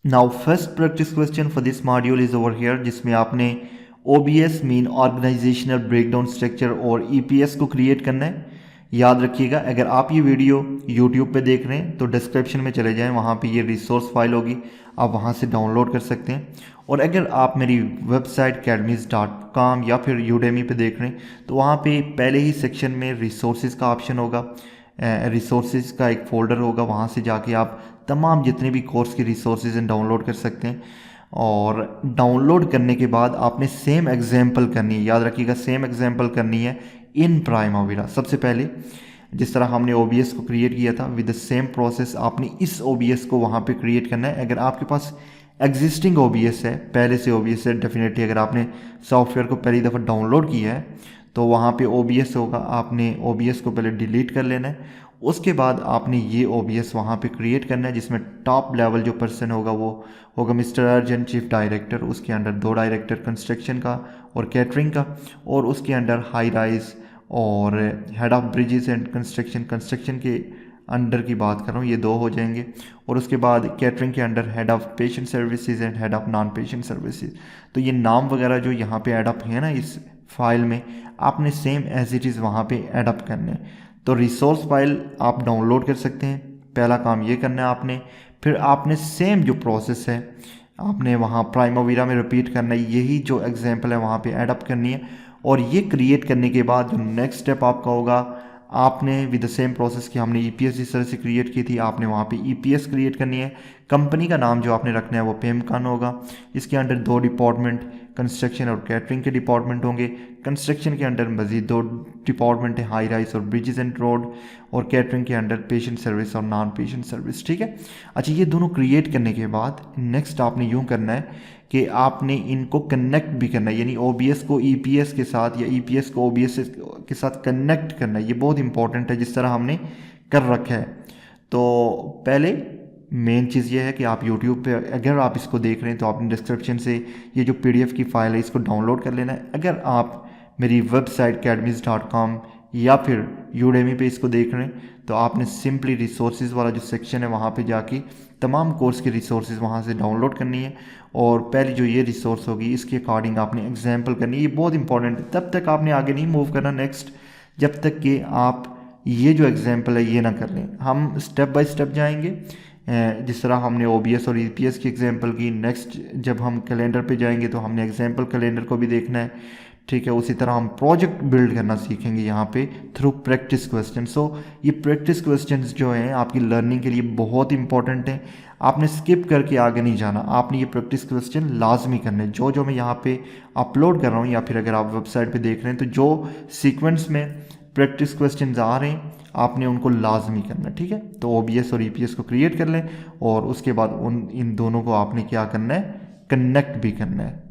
Now first practice question for this module is over here, जिसमें आपने OBS mean organisational breakdown structure और EPS को create करना है। याद रखिएगा, अगर आप ये वीडियो YouTube पे देख रहे हैं तो डिस्क्रिप्शन में चले जाएं, वहाँ पे ये रिसोर्स फाइल होगी, आप वहाँ से डाउनलोड कर सकते हैं। और अगर आप मेरी वेबसाइट academys.com या फिर Udemy पे देख रहे हैं तो वहाँ पे पहले ही सेक्शन में रिसोर्सेज का ऑप्शन होगा, रिसोर्सेज का एक फ़ोल्डर होगा, वहाँ से जाके आप तमाम जितने भी कोर्स की रिसोर्सेज हैं डाउनलोड कर सकते हैं। और डाउनलोड करने के बाद आपने सेम एग्जाम्पल करनी है, याद रखिएगा सेम एग्जाम्पल करनी है इन प्राइमावेरा। सबसे पहले जिस तरह हमने OBS को क्रिएट किया था विद द सेम प्रोसेस आपने इस OBS को वहाँ पे क्रिएट करना है। अगर आपके पास एग्जिस्टिंग OBS है, पहले से OBS है, डेफिनेटली अगर आपने सॉफ्टवेयर को पहली दफ़ा डाउनलोड किया है तो वहाँ पे OBS होगा, आपने OBS को पहले डिलीट कर लेना है। उसके बाद आपने ये OBS वहाँ पे क्रिएट करना है, जिसमें टॉप लेवल जो पर्सन होगा वो होगा मिस्टर अर्जन, चीफ डायरेक्टर। उसके अंडर 2 डायरेक्टर कंस्ट्रक्शन का और कैटरिंग का, और उसके अंडर हाई राइज और head of bridges and construction के अंडर की बात कर रहा हूँ, ये 2 हो जाएंगे। और उसके बाद कैटरिंग के under head of patient services and head of non patient services. तो ये नाम वगैरह जो यहाँ पे एड अप है ना इस फाइल में, आपने सेम एज इट इज़ वहाँ पे एड अप करने हैं। तो रिसोर्स फाइल आप डाउनलोड कर सकते हैं, पहला काम ये करना है आपने। फिर आपने सेम जो प्रोसेस है आपने वहाँ प्राइमावेरा में रिपीट करना है, यही जो एग्जांपल है वहाँ पे ऐड अप करनी है। और ये क्रिएट करने के बाद जो नेक्स्ट स्टेप आपका होगा, आपने विद द सेम प्रोसेस की हमने EPS जिस तरह से क्रिएट की थी, आपने वहाँ पे EPS क्रिएट करनी है। कंपनी का नाम जो आपने रखना है वो पेमकान होगा। इसके अंडर 2 डिपार्टमेंट कंस्ट्रक्शन और कैटरिंग के डिपार्टमेंट होंगे। कंस्ट्रक्शन के अंडर मजीद 2 डिपार्टमेंट है, हाई राइज और ब्रिजेस एंड रोड। और कैटरिंग के अंडर पेशेंट सर्विस और नॉन पेशेंट सर्विस। ठीक है, अच्छा ये दोनों क्रिएट करने के बाद नेक्स्ट आपने यूँ करना है कि आपने इनको कनेक्ट भी करना है, यानी OBS को EPS के साथ या EPS को OBS के साथ कनेक्ट करना है। ये बहुत इंपॉर्टेंट है जिस तरह हमने कर रखा है। तो पहले मेन चीज़ ये है कि आप YouTube पे अगर आप इसको देख रहे हैं तो आपने डिस्क्रिप्शन से ये जो PDF की फ़ाइल है इसको डाउनलोड कर लेना है। अगर आप मेरी वेबसाइट academys.com या फिर Udemy पे इसको देख रहे हैं तो आपने सिंपली रिसोर्सेज वाला जो सेक्शन है वहाँ पे जाके तमाम कोर्स के रिसोर्सेज वहाँ से डाउनलोड करनी है। और पहली जो ये रिसोर्स होगी इसके अकॉर्डिंग आपने एग्जाम्पल करनी है। ये बहुत इंपॉर्टेंट है, तब तक आपने आगे नहीं मूव करना नेक्स्ट जब तक कि आप ये जो एग्जाम्पल है ये ना कर लें। हम स्टेप बाय स्टेप जाएंगे, जिस तरह हमने OBS और EPS की एग्जांपल की। नेक्स्ट जब हम कैलेंडर पे जाएंगे तो हमने एग्जांपल कैलेंडर को भी देखना है, ठीक है। उसी तरह हम प्रोजेक्ट बिल्ड करना सीखेंगे यहाँ पे थ्रू प्रैक्टिस क्वेश्चन। सो ये प्रैक्टिस क्वेश्चंस जो हैं आपकी लर्निंग के लिए बहुत इंपॉर्टेंट हैं, आपने स्किप करके आगे नहीं जाना, आपने ये प्रैक्टिस क्वेश्चन लाजमी करने। जो जो मैं यहाँ पे अपलोड कर रहा हूँ या फिर अगर आप वेबसाइट पे देख रहे हैं तो जो सीक्वेंस में प्रैक्टिस क्वेश्चंस आ रहे हैं आपने उनको लाजमी करना है, ठीक है। तो OBS और EPS को क्रिएट कर लें और उसके बाद इन दोनों को आपने क्या करना है, कनेक्ट भी करना है।